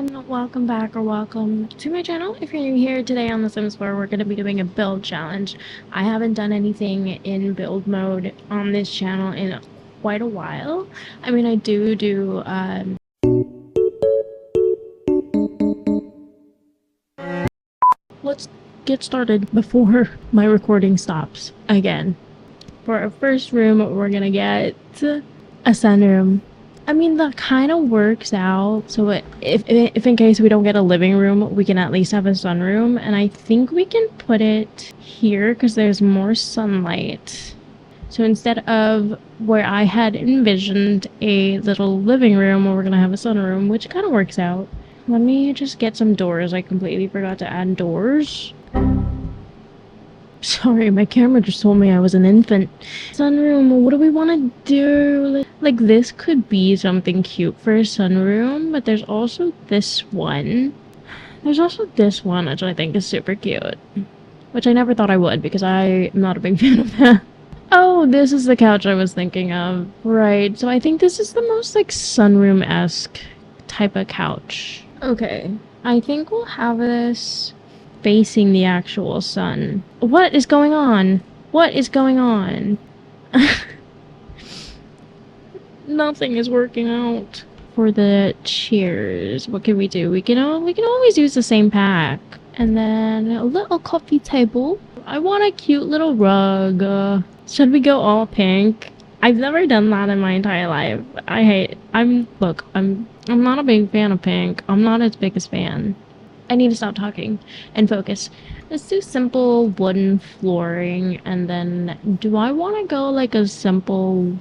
everyone, welcome back or welcome to my channel. If you're new here, today on The Sims 4 we're going to be doing a build challenge. I haven't done anything in build mode on this channel in quite a while. I mean, I do let's get started before my recording stops again. For our first room, we're going to get a sunroom. I mean, that kind of works out. So if in case we don't get a living room, we can at least have a sunroom. And I think we can put it here because there's more sunlight. So instead of where I had envisioned a little living room, we're going to have a sunroom, which kind of works out. Let me just get some doors. I completely forgot to add doors. Sorry, my camera just told me I was an infant. Sunroom, what do we want to do? Like, this could be something cute for a sunroom, but there's also this one. There's also this one, which I think is super cute. Which I never thought I would, because I'm not a big fan of that. Oh, this is the couch I was thinking of. Right, so I think this is the most, like, sunroom-esque type of couch. Okay, I think we'll have this facing the actual sun. What is going on? What is going on? Nothing is working out. For the chairs, what can we do? We can always use the same pack. And then a little coffee table. I want a cute little rug. Should we go all pink? I've never done that in my entire life. I'm not a big fan of pink. I'm not its biggest fan. I need to stop talking and focus. Let's do simple wooden flooring, and then do I want to go like a simple...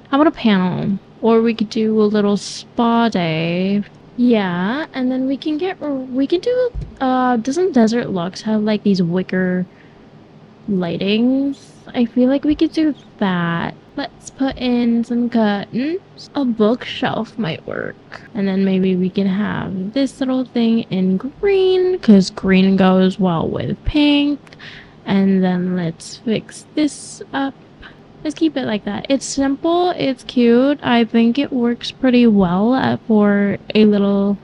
How about a panel? Or we could do a little spa day. Yeah, and then we can do, doesn't Desert Lux have like these wicker lightings? I feel like we could do that. Let's put in some curtains. A bookshelf might work. And then maybe we can have this little thing in green, because green goes well with pink. And then let's fix this up. Let's keep it like that. It's simple, it's cute. I think it works pretty well for a little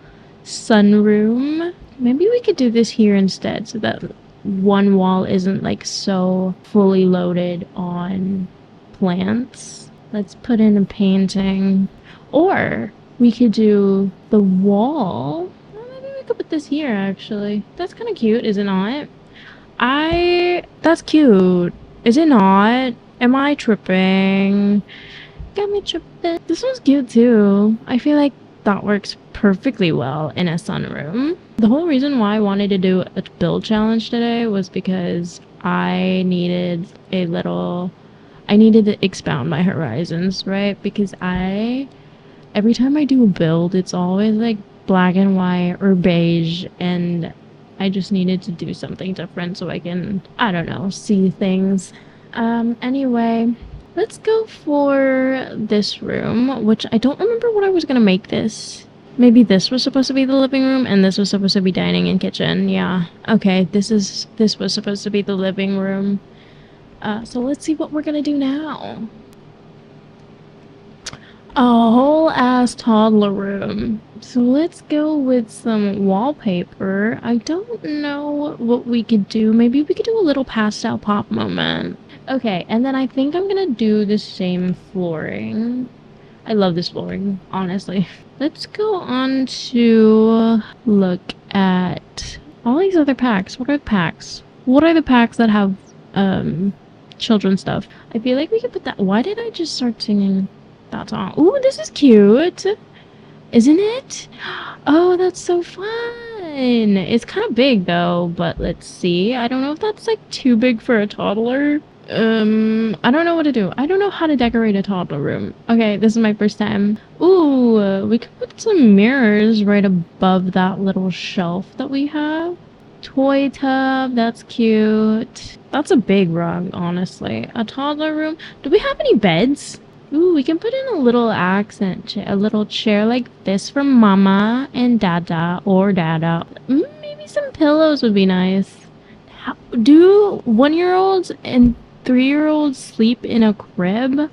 sunroom. Maybe we could do this here instead, so that one wall isn't like so fully loaded on plants. Let's put in a painting. Or we could do the wall. Maybe we could put this here actually. That's kind of cute, is it not? That's cute. Is it not? Am I tripping? Got me tripping. This one's cute too. I feel like that works perfectly well in a sunroom. The whole reason why I wanted to do a build challenge today was because I needed to expound my horizons, right? Because every time I do a build, it's always like black and white or beige, and I just needed to do something different so I can, I don't know, see things. Anyway, let's go for this room, which I don't remember what I was gonna make this. Maybe this was supposed to be the living room and this was supposed to be dining and kitchen. Yeah. Okay, this was supposed to be the living room. So let's see what we're gonna do now. A whole ass toddler room. So let's go with some wallpaper. I don't know what we could do. Maybe we could do a little pastel pop moment. Okay, and then I think I'm gonna do the same flooring. I love this flooring, honestly. Let's go on to look at all these other packs. What are the packs? What are the packs that have children's stuff? I feel like we could put that. Why did I just start singing that song? Ooh, this is cute, isn't it? Oh, that's so fun. It's kind of big though, but let's see. I don't know if that's like too big for a toddler. I don't know what to do. I don't know how to decorate a toddler room. Okay, this is my first time. Ooh, we could put some mirrors right above that little shelf that we have. Toy tub, that's cute. That's a big rug, honestly. A toddler room. Do we have any beds? Ooh, we can put in a little accent chair, a little chair like this for mama and dada, or dada. Maybe some pillows would be nice. Do 1-year-olds and 3-year-olds sleep in a crib?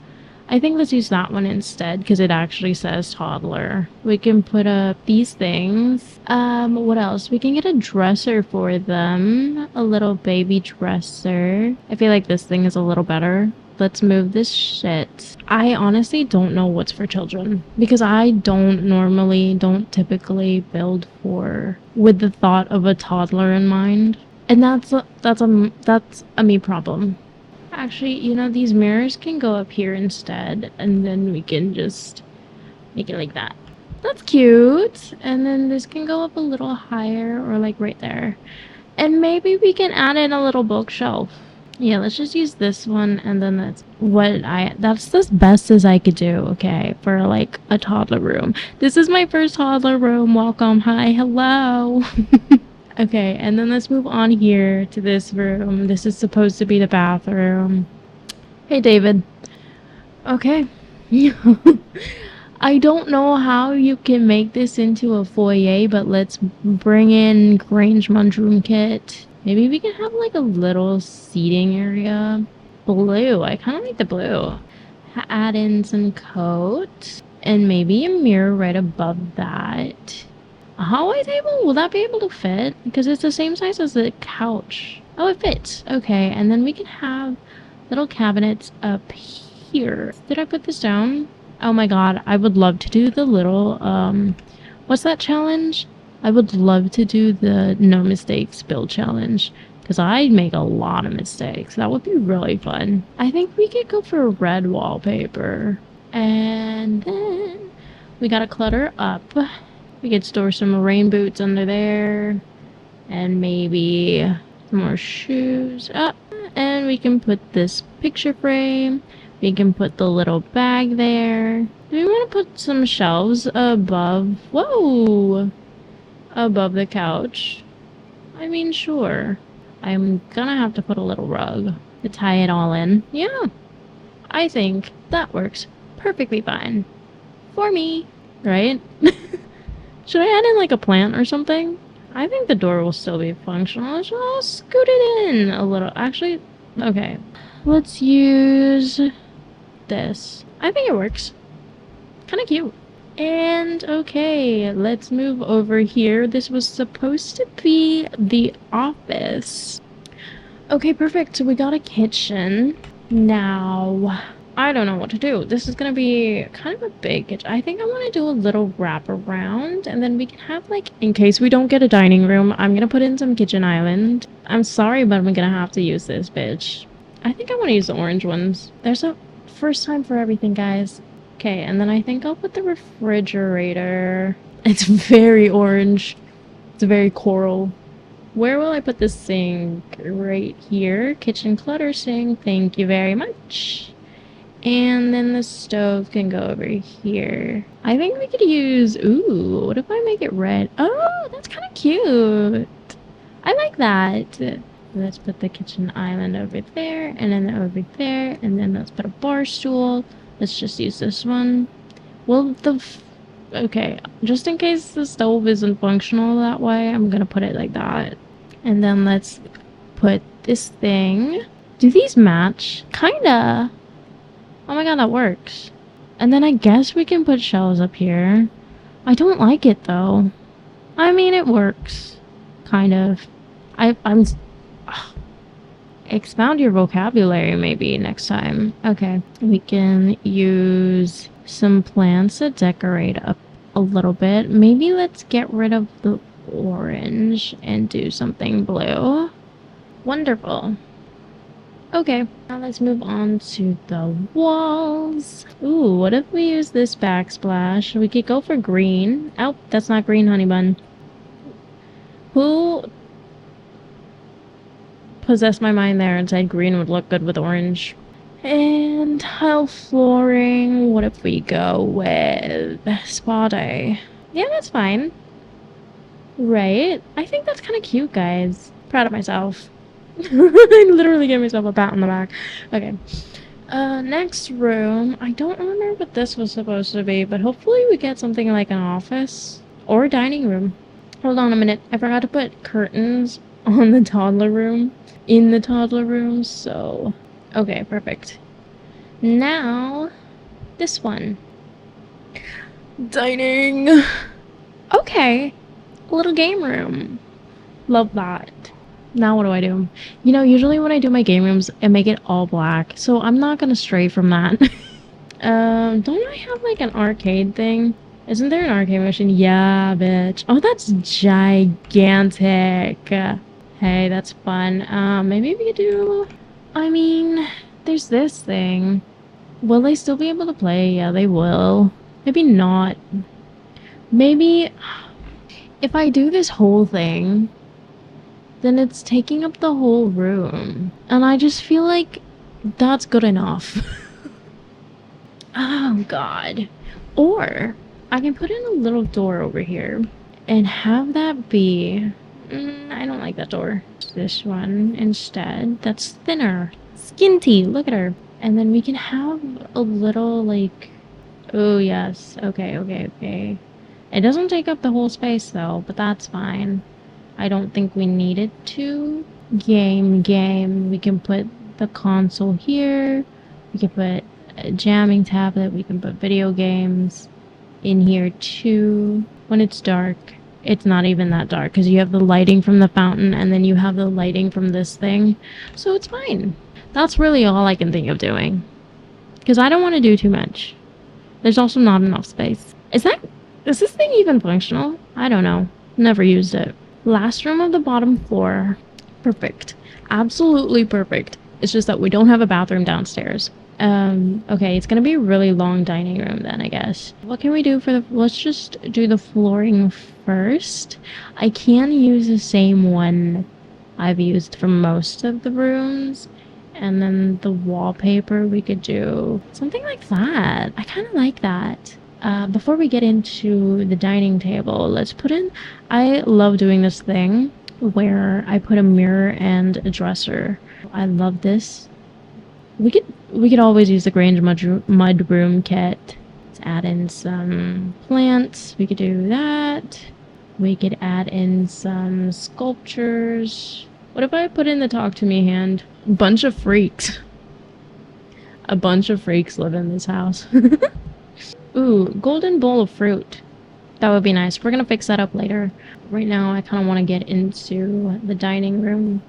I think let's use that one instead because it actually says toddler. We can put up these things. What else? We can get a dresser for them. A little baby dresser. I feel like this thing is a little better. Let's move this shit. I honestly don't know what's for children because I don't typically build with the thought of a toddler in mind. And that's a me problem. Actually, you know, these mirrors can go up here instead, and then we can just make it like that. That's cute. And then this can go up a little higher, or like right there. And maybe we can add in a little bookshelf. Yeah, let's just use this one, and then that's the best as I could do, okay, for like a toddler room. This is my first toddler room. Welcome. Hi, hello. Okay, and then let's move on here to this room. This is supposed to be the bathroom. Hey, David. Okay. I don't know how you can make this into a foyer, but let's bring in Grange Mundroom Kit. Maybe we can have like a little seating area. Blue. I kind of like the blue. Add in some coat. And maybe a mirror right above that. A hallway table? Will that be able to fit? Because it's the same size as the couch. Oh, it fits. Okay, and then we can have little cabinets up here. Did I put this down? Oh my god, I would love to do the little, what's that challenge? I would love to do the no mistakes build challenge. Because I make a lot of mistakes. That would be really fun. I think we could go for red wallpaper. And then we gotta clutter up. We could store some rain boots under there. And maybe some more shoes. And we can put this picture frame. We can put the little bag there. Do we want to put some shelves above? Whoa! Above the couch. I mean, sure. I'm gonna have to put a little rug to tie it all in. Yeah. I think that works perfectly fine. For me. Right? Should I add in like a plant or something? I think the door will still be functional. I'll scoot it in a little. Actually, okay. Let's use this. I think it works. Kind of cute. And okay, let's move over here. This was supposed to be the office. Okay, perfect. So we got a kitchen. Now, I don't know what to do. This is gonna be kind of a big kitchen. I think I want to do a little wraparound, and then we can have like, in case we don't get a dining room, I'm gonna put in some kitchen island. I'm sorry, but I'm gonna have to use this bitch. I think I want to use the orange ones. There's a first time for everything, guys. Okay, and then I think I'll put the refrigerator. It's very orange. It's very coral. Where will I put this sink? Right here. Kitchen clutter sink. Thank you very much. And then the stove can go over here. I think we could use... Ooh, what if I make it red? Oh, that's kind of cute. I like that. Let's put the kitchen island over there, and then over there, and then let's put a bar stool. Let's just use this one. Well, okay, just in case the stove isn't functional that way, I'm gonna put it like that. And then let's put this thing. Do these match? Kinda. Oh my god, that works. And then I guess we can put shelves up here. I don't like it though. I mean, it works. Kind of. I'm... Expound your vocabulary maybe next time. Okay. We can use some plants to decorate up a little bit. Maybe let's get rid of the orange and do something blue. Wonderful. Okay. Now let's move on to the walls. Ooh, what if we use this backsplash? We could go for green. Oh, that's not green, honey bun. Who possessed my mind there and said green would look good with orange? And tile flooring. What if we go with spa day? Yeah, that's fine. Right? I think that's kind of cute, guys. Proud of myself. I literally gave myself a pat on the back. Okay. Next room. I don't remember what this was supposed to be, but hopefully we get something like an office or a dining room. Hold on a minute. I forgot to put curtains on the toddler room. In the toddler room, so... Okay, perfect. Now, This one. Dining. Okay. A little game room. Love that. Now what do I do? You know, usually when I do my game rooms, I make it all black. So I'm not gonna stray from that. Don't I have like an arcade thing? Isn't there an arcade machine? Yeah, bitch. Oh, that's gigantic. Hey, that's fun. Maybe we could do... I mean, there's this thing. Will they still be able to play? Yeah, they will. Maybe not. Maybe... If I do this whole thing, then it's taking up the whole room. And I just feel like that's good enough. Oh, God. Or I can put in a little door over here and have that be... I don't like that door. This one instead. That's thinner. Skinty. Look at her. And then we can have a little, like... Oh, yes. Okay, okay, okay. It doesn't take up the whole space, though, but that's fine. I don't think we need it to. Game. We can put the console here. We can put a jamming tablet. We can put video games in here, too. When it's dark, it's not even that dark, because you have the lighting from the fountain, and then you have the lighting from this thing. So it's fine. That's really all I can think of doing. Because I don't want to do too much. There's also not enough space. Is this thing even functional? I don't know. Never used it. Last room of the bottom floor. Perfect. Absolutely perfect. It's just that we don't have a bathroom downstairs. Okay, it's gonna be a really long dining room then, I guess. What can we do for the... Let's just do the flooring first. I can use the same one I've used for most of the rooms. And then the wallpaper, we could do something like that. I kind of like that. Before we get into the dining table, let's put in... I love doing this thing where I put a mirror and a dresser. I love this. We could always use the Grange mud room kit. Let's add in some plants. We could do that. We could add in some sculptures. What if I put in the talk to me hand? Bunch of freaks. A bunch of freaks live in this house. Ooh, golden bowl of fruit. That would be nice. We're gonna fix that up later. Right now, I kind of want to get into the dining room.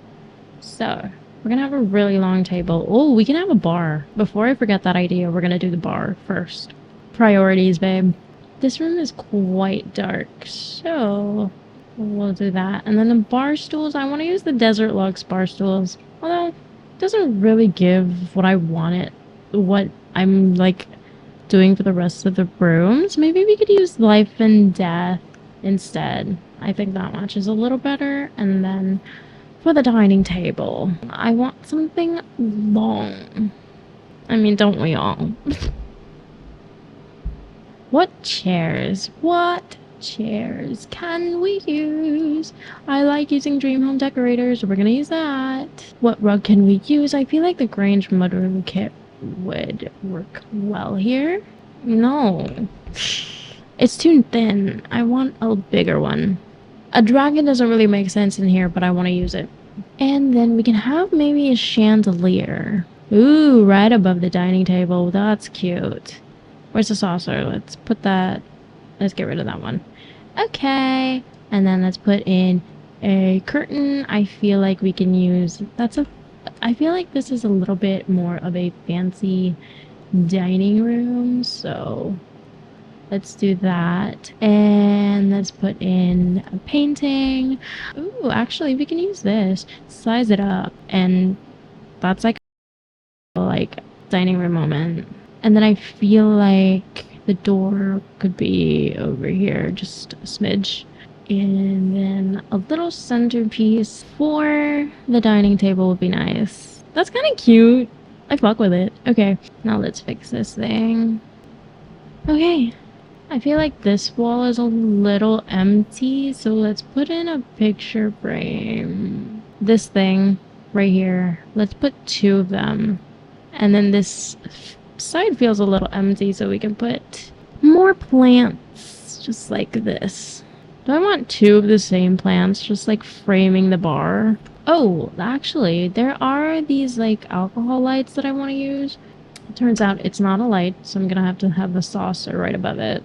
So, we're gonna have a really long table. Oh, we can have a bar. Before I forget that idea, we're gonna do the bar first. Priorities, babe. This room is quite dark, so we'll do that. And then the bar stools, I want to use the Desert Luxe bar stools. Although, it doesn't really give what I want it, what I'm, like, doing for the rest of the rooms. Maybe we could use Life and Death instead. I think that matches a little better. And then for the dining table, I want something long. I mean, don't we all? What chairs can we use? I like using Dream Home Decorators. We're gonna use that. What rug can we use? I feel like the Grange mudroom kit would work well here. No. It's too thin. I want a bigger one. A dragon doesn't really make sense in here, but I want to use it. And then we can have maybe a chandelier. Ooh, right above the dining table. That's cute. Where's the saucer? Let's put that... Let's get rid of that one. Okay. And then let's put in a curtain. I feel like we can use... I feel like this is a little bit more of a fancy dining room, so let's do that. And let's put in a painting. Ooh, actually, we can use this. Size it up, and that's like dining room moment. And then I feel like the door could be over here, just a smidge. And then a little centerpiece for the dining table would be nice. That's kind of cute. I fuck with it. Okay, now let's fix this thing. Okay. I feel like this wall is a little empty, so let's put in a picture frame. This thing right here. Let's put 2 of them. And then this side feels a little empty, so we can put more plants just like this. Do I want 2 of the same plants just like framing the bar? Oh, actually, there are these like alcohol lights that I want to use. Turns out it's not a light, so I'm gonna have to have the saucer right above it.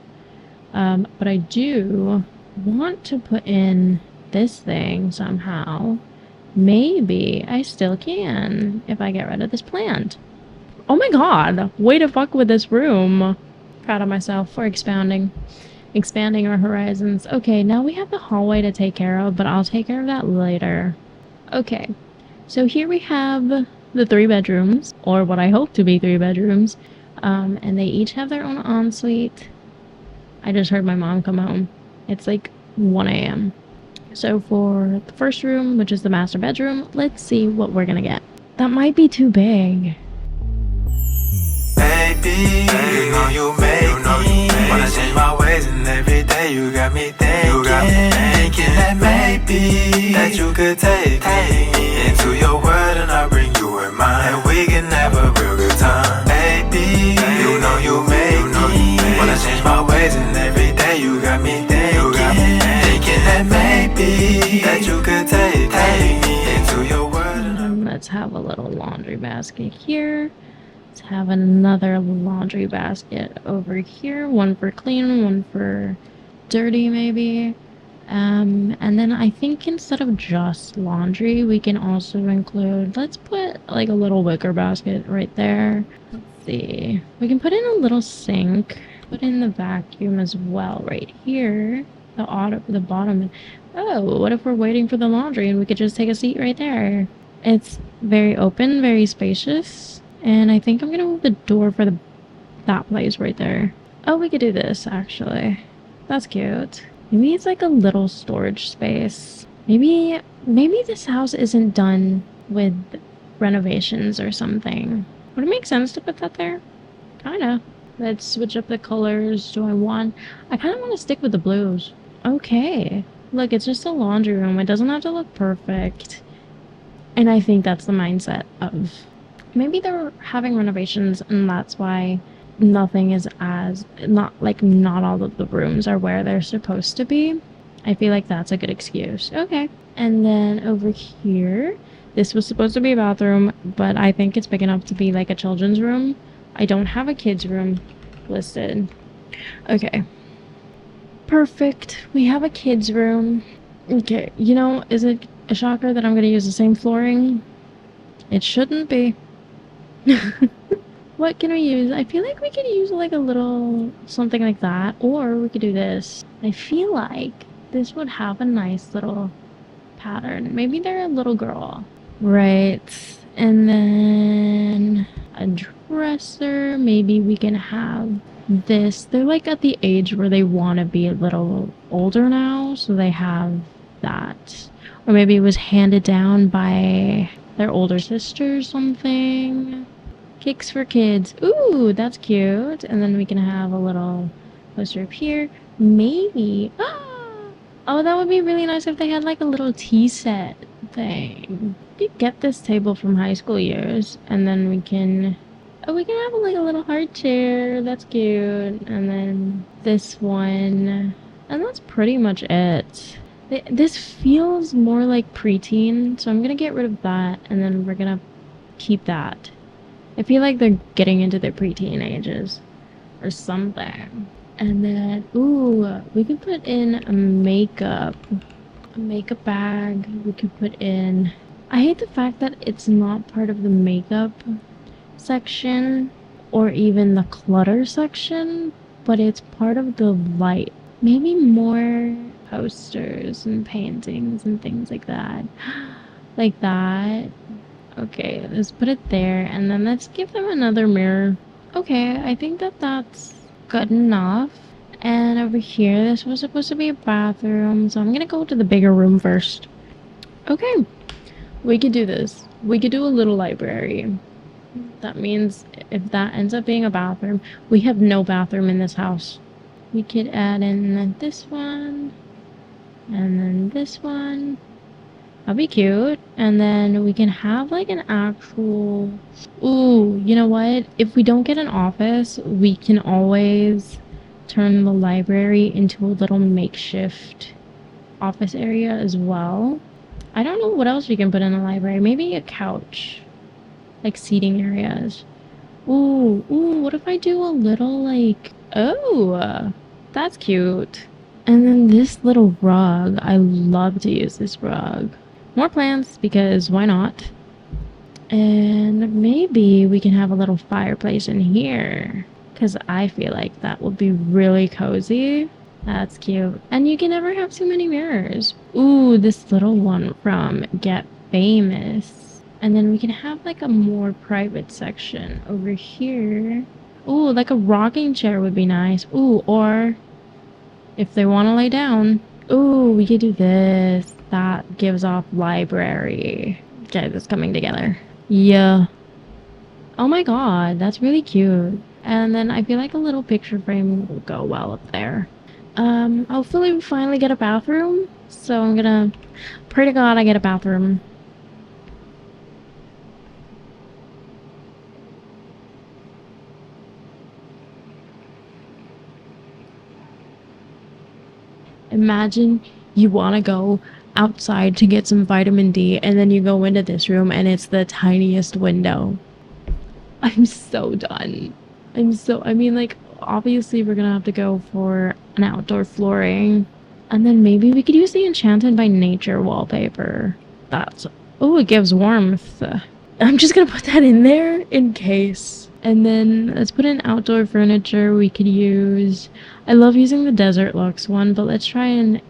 But I do want to put in this thing somehow. Maybe I still can if I get rid of this plant. Oh my god, way to fuck with this room. Proud of myself for expanding our horizons. Okay, now we have the hallway to take care of, but I'll take care of that later. Okay, so here we have the 3 bedrooms, or what I hope to be 3 bedrooms, and they each have their own ensuite. I just heard my mom come home. It's like 1 a.m. So for the first room, which is the master bedroom, let's see what we're gonna get. That might be too big. Baby, you know you make me wanna change my ways, and every day you got me thinking that maybe that you could take me into your world, and I'll bring you in mine, and we can have a real good time. Baby, you know you make me wanna change my ways, and every day you got me thinking that maybe that you could take me into your world. Let's have a little laundry basket here. Let's have another laundry basket over here. One for clean, one for dirty maybe. And then I think instead of just laundry, we can also include, let's put like a little wicker basket right there. Let's see. We can put in a little sink, put in the vacuum as well right here. The bottom. Oh, what if we're waiting for the laundry and we could just take a seat right there? It's very open, very spacious. And I think I'm gonna move the door for that place right there. Oh, we could do this actually. That's cute. Maybe it's like a little storage space. Maybe this house isn't done with renovations or something. Would it make sense to put that there? Kinda. Let's switch up the colors. I kinda want to stick with the blues. Okay. Look, it's just a laundry room. It doesn't have to look perfect. And I think that's the mindset of... Maybe they're having renovations and that's why nothing is not all of the rooms are where they're supposed to be. I feel like that's a good excuse. Okay. And then over here, this was supposed to be a bathroom, but I think it's big enough to be like a children's room. I don't have a kid's room listed. Okay. Perfect. We have a kid's room. Okay. You know, is it a shocker that I'm going to use the same flooring? It shouldn't be. What can we use? I feel like we could use like a little something like that, or we could do this. I feel like this would have a nice little pattern. Maybe they're a little girl. Right. And then a dresser. Maybe we can have this. They're like at the age where they want to be a little older now, so they have that. Or maybe it was handed down by their older sister or something. Kicks for kids. Ooh, that's cute. And then we can have a little poster up here. Maybe. Oh, that would be really nice if they had like a little tea set thing. You get this table from high school years, and then we can have like a little hard chair. That's cute. And then this one, and that's pretty much it. This feels more like preteen, so I'm gonna get rid of that, and then we're gonna keep that. I feel like they're getting into their preteen ages or something. And then, ooh, we can put in a makeup bag. We could put in... I hate the fact that it's not part of the makeup section or even the clutter section, but it's part of the light. Maybe more posters and paintings and things like that. Like that. Okay, let's put it there, and then let's give them another mirror. Okay, I think that's good enough. And over here, this was supposed to be a bathroom, so I'm gonna go to the bigger room first. Okay, we could do this. We could do a little library. That means if that ends up being a bathroom, we have no bathroom in this house. We could add in this one, and then this one. That'd be cute. And then we can have like an actual... Ooh, you know what? If we don't get an office, we can always turn the library into a little makeshift office area as well. I don't know what else we can put in the library. Maybe a couch. Like seating areas. Ooh, what if I do a little like, oh, that's cute. And then this little rug, I love to use this rug. More plants because why not? And maybe we can have a little fireplace in here because I feel like that would be really cozy. That's cute. And you can never have too many mirrors. Ooh, this little one from Get Famous. And then we can have like a more private section over here. Ooh, like a rocking chair would be nice. Ooh, or if they want to lay down. Ooh, we could do this. That gives off library. Okay, this coming together. Yeah. Oh my god, that's really cute. And then I feel like a little picture frame will go well up there. Hopefully we finally get a bathroom. So I'm gonna pray to God I get a bathroom. Imagine you want to go outside to get some vitamin D and then you go into this room and it's the tiniest window. I'm so done. I mean, like, obviously we're gonna have to go for an outdoor flooring. And then maybe we could use the Enchanted by Nature wallpaper. That's, oh, it gives warmth. I'm just gonna put that in there in case. And then let's put in outdoor furniture. We could use, I love using the Desert Lux one, but let's try and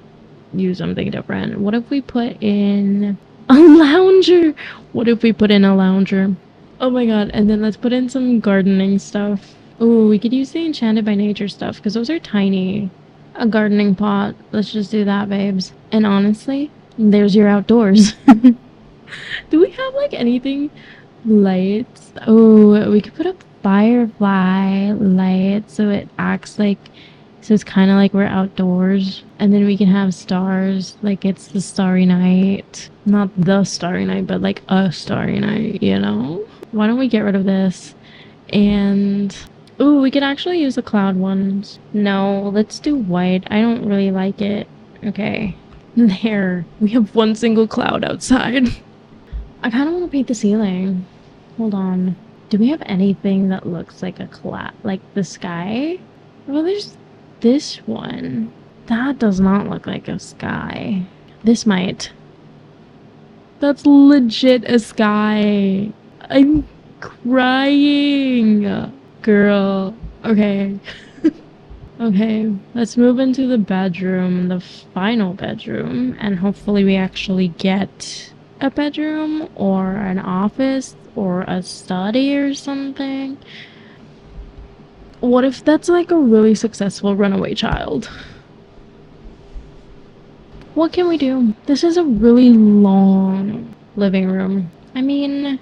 use something different. What if we put in a lounger? What if we put in a lounger? Oh my god, and then let's put in some gardening stuff. Oh, we could use the Enchanted by Nature stuff because those are tiny. A gardening pot. Let's just do that, babes. And honestly, there's your outdoors. Do we have like anything lights? Oh, we could put up firefly lights so it acts like, so it's kind of like we're outdoors. And then we can have stars, like it's the starry night. Not the starry night, but like a starry night, you know? Why don't we get rid of this? And ooh, we could actually use the cloud ones. No, let's do white. I don't really like it. Okay. There. We have one single cloud outside. I kind of want to paint the ceiling. Hold on. Do we have anything that looks like a cloud? Like the sky? Well, there's this one. That does not look like a sky. This might. That's legit a sky. I'm crying. Girl. Okay. Okay, let's move into the bedroom, the final bedroom, and hopefully we actually get a bedroom or an office or a study or something. What if that's like a really successful runaway child? What can we do? This is a really long living room. I mean,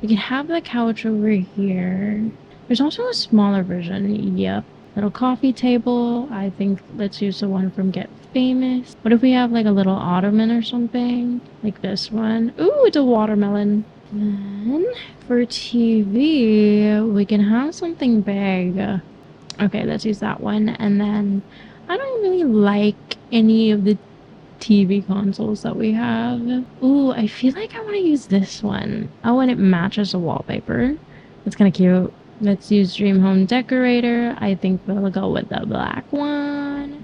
we can have the couch over here. There's also a smaller version. Yep. Little coffee table. I think let's use the one from Get Famous. What if we have like a little ottoman or something? Like this one. Ooh, it's a watermelon. Then for TV, we can have something big. Okay, let's use that one. And then I don't really like any of the TV consoles that we have. Ooh, I feel like I want to use this one. Oh, and it matches the wallpaper. That's kind of cute. Let's use Dream Home Decorator. I think we'll go with the black one.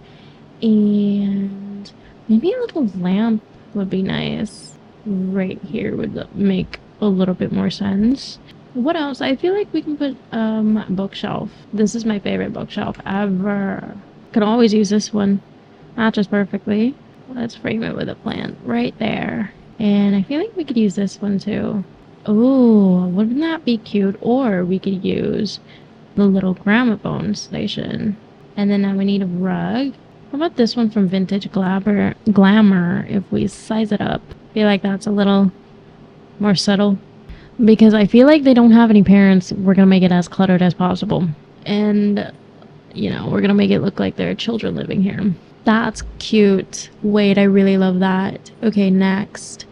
And maybe a little lamp would be nice. Right here would make a little bit more sense. What else? I feel like we can put bookshelf. This is my favorite bookshelf ever. Could always use this one. Matches perfectly. Let's frame it with a plant right there. And I feel like we could use this one too. Oh, wouldn't that be cute? Or we could use the little gramophone station. And then now we need a rug. How about this one from Vintage Glamour if we size it up? I feel like that's a little more subtle. Because I feel like they don't have any parents. We're going to make it as cluttered as possible. And, you know, we're going to make it look like there are children living here. That's cute. Wait, I really love that. Okay, next.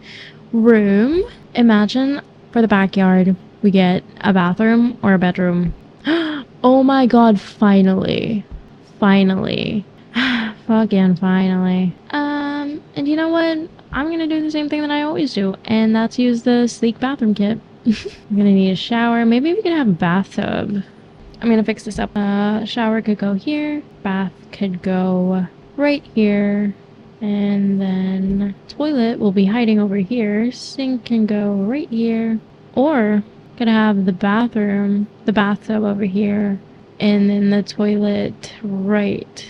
Room. Imagine for the backyard, we get a bathroom or a bedroom. Oh my god, finally. Finally. Fucking finally. And you know what? I'm gonna do the same thing that I always do, and that's use the sleek bathroom kit. I'm gonna need a shower. Maybe we can have a bathtub. I'm gonna fix this up. Shower could go here. Bath could go right here. And then toilet will be hiding over here. Sink can go right here. Or could have the bathroom, the bathtub over here. And then the toilet right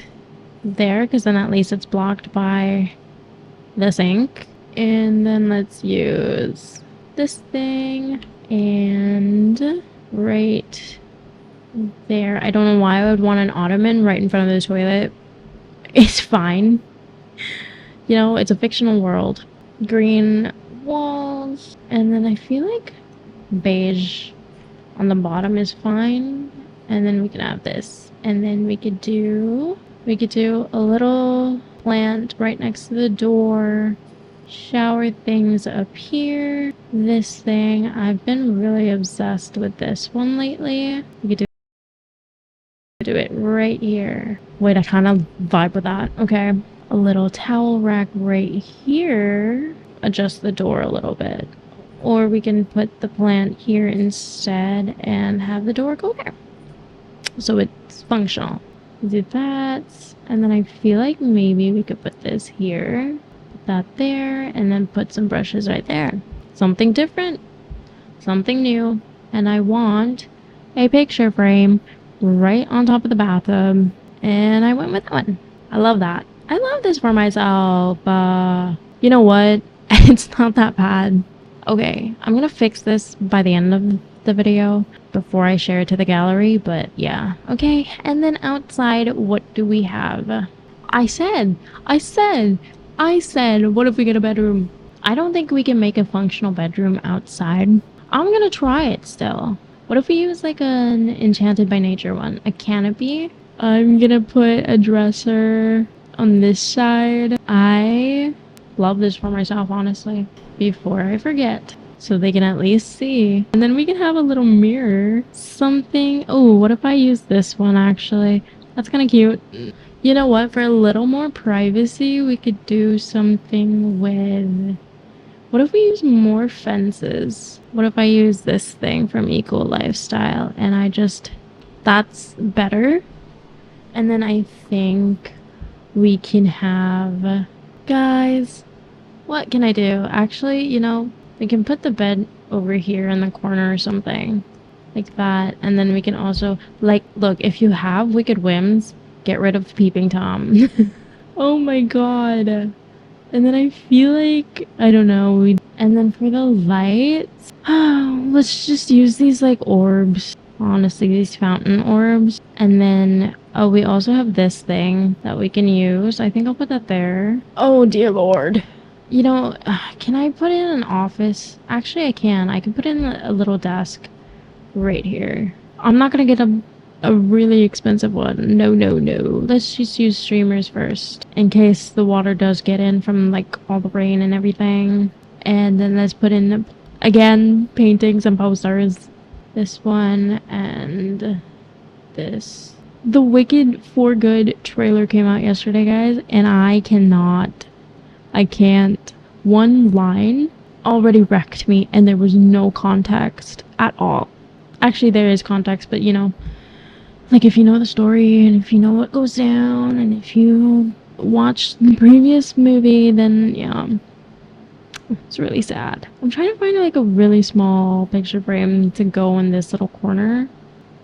there. Because then at least it's blocked by the sink. And then let's use this thing. And right there. I don't know why I would want an ottoman right in front of the toilet. It's fine. You know, it's a fictional world. Green walls. And then I feel like beige on the bottom is fine. And then we can have this. And then we could do a little plant right next to the door. Shower things up here. This thing, I've been really obsessed with this one lately. We could do it right here. Wait, I kind of vibe with that. Okay. A little towel rack right here. Adjust the door a little bit. Or we can put the plant here instead and have the door go there. So it's functional. Do that. And then I feel like maybe we could put this here. Put that there. And then put some brushes right there. Something different. Something new. And I want a picture frame right on top of the bathtub. And I went with that one. I love that. I love this for myself. You know what? It's not that bad. Okay, I'm gonna fix this by the end of the video before I share it to the gallery, but yeah. Okay, and then outside, what do we have? I said, what if we get a bedroom? I don't think we can make a functional bedroom outside. I'm gonna try it still. What if we use like an Enchanted by Nature one? A canopy? I'm gonna put a dresser on this side. I love this for myself, honestly, before I forget, so they can at least see. And then we can have a little mirror, something. Oh, what if I use this one? Actually, that's kind of cute. You know what, for a little more privacy, we could do something with, what if we use more fences? What if I use this thing from Eco Lifestyle and I just, that's better. And then I think we can have, guys, what can I do? Actually, you know, we can put the bed over here in the corner or something like that. And then we can also, like, look, if you have Wicked Whims, get rid of the peeping Tom. Oh my god. And then I feel like, I don't know, and then for the lights, let's just use these like orbs. Honestly, these fountain orbs. And then, oh, we also have this thing that we can use. I think I'll put that there. Oh, dear lord. You know, can I put in an office? Actually, I can. I can put in a little desk right here. I'm not gonna get a really expensive one. No. Let's just use streamers first, in case the water does get in from, like, all the rain and everything. And then let's put in, again, paintings and posters. This one and this. The Wicked for Good trailer came out yesterday, guys, and I can't. One line already wrecked me, and there was no context at all. Actually, there is context, but you know, like, if you know the story and if you know what goes down and if you watched the previous movie, then yeah, it's really sad. I'm trying to find like a really small picture frame to go in this little corner.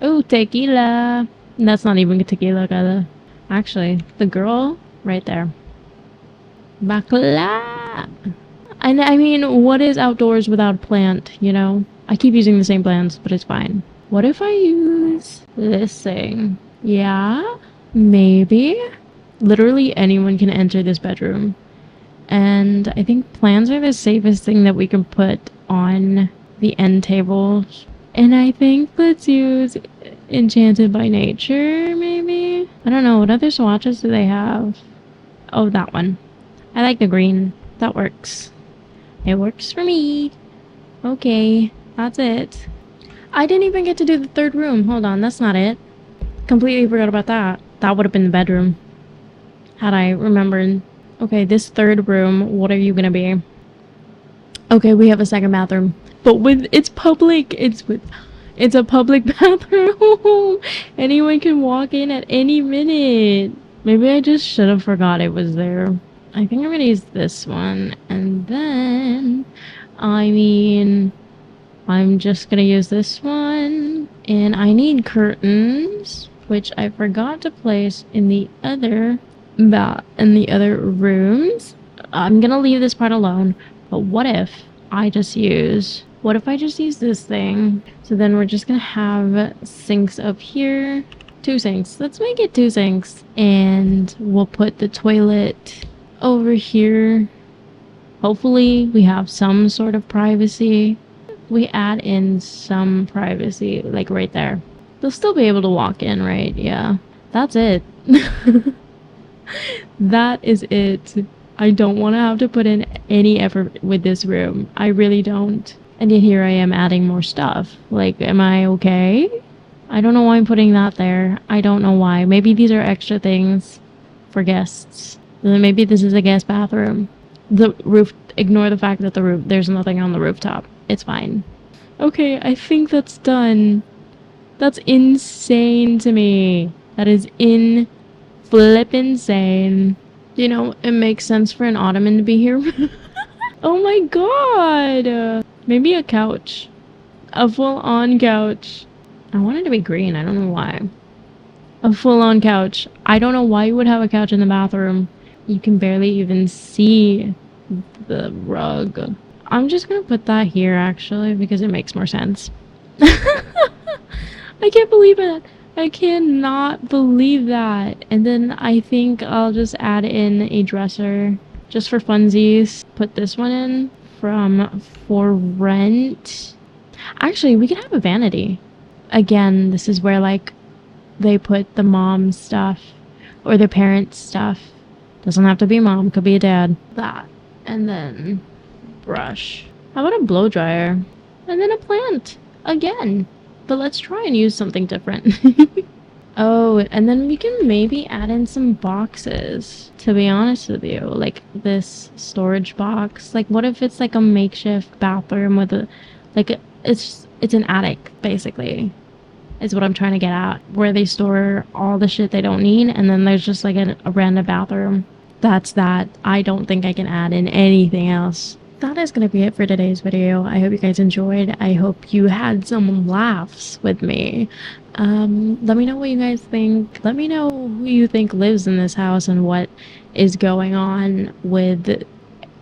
Oh, tequila. That's not even tequila, guys. Actually, the girl right there. Bakla. And I mean, what is outdoors without a plant, you know? I keep using the same plants, but it's fine. What if I use this thing? Yeah, maybe. Literally anyone can enter this bedroom. And I think plants are the safest thing that we can put on the end tables. And I think let's use Enchanted by Nature, maybe? I don't know, what other swatches do they have? Oh, that one. I like the green. That works. It works for me. Okay, that's it. I didn't even get to do the third room. Hold on, that's not it. Completely forgot about that. That would have been the bedroom, had I remembered. Okay, this third room, what are you gonna be? Okay, we have a second bathroom. But it's public. It's a public bathroom. Anyone can walk in at any minute. Maybe I just should have forgot it was there. I think I'm gonna use this one. And then, I mean, I'm just gonna use this one. And I need curtains, which I forgot to place in the other rooms. I'm gonna leave this part alone. But what if I just use this thing? So then we're just gonna have sinks up here. 2 sinks. Let's make it 2 sinks. And we'll put the toilet over here. Hopefully we have some sort of privacy. We add in some privacy, like right there. They'll still be able to walk in, right? Yeah. That's it. That is it. I don't want to have to put in any effort with this room. I really don't. And yet here I am adding more stuff. Like, am I okay? I don't know why I'm putting that there. I don't know why. Maybe these are extra things for guests. Maybe this is a guest bathroom. The roof, ignore the fact that there's nothing on the rooftop. It's fine. Okay, I think that's done. That's insane to me. That is flippin' insane. You know, it makes sense for an ottoman to be here. Oh my god! Maybe a couch. A full-on couch. I want it to be green, I don't know why. A full-on couch. I don't know why you would have a couch in the bathroom. You can barely even see the rug. I'm just gonna put that here, actually, because it makes more sense. I can't believe it. I cannot believe that. And then I think I'll just add in a dresser just for funsies. Put this one in from For Rent. Actually, we could have a vanity. Again, this is where like they put the mom stuff or the parents stuff. Doesn't have to be mom, could be a dad. That. And then brush. How about a blow dryer? And then a plant. Again. But let's try and use something different. Oh, and then we can maybe add in some boxes, to be honest with you. Like this storage box. Like what if it's like a makeshift bathroom with a, like it's an attic, basically. Is what I'm trying to get at. Where they store all the shit they don't need and then there's just like a random bathroom. That's that. I don't think I can add in anything else. That is going to be it for today's video. I hope you guys enjoyed. I hope you had some laughs with me. Let me know what you guys think. Let me know who you think lives in this house and what is going on with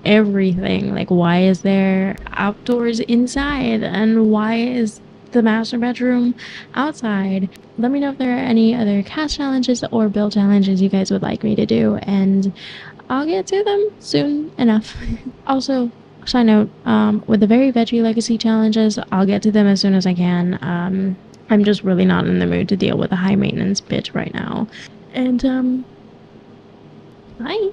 everything. Like, why is there outdoors inside and why is the master bedroom outside? Let me know if there are any other cast challenges or build challenges you guys would like me to do, and I'll get to them soon enough. Also, side note, with the Very Veggie Legacy challenges, I'll get to them as soon as I can. I'm just really not in the mood to deal with a high maintenance bitch right now. And, bye.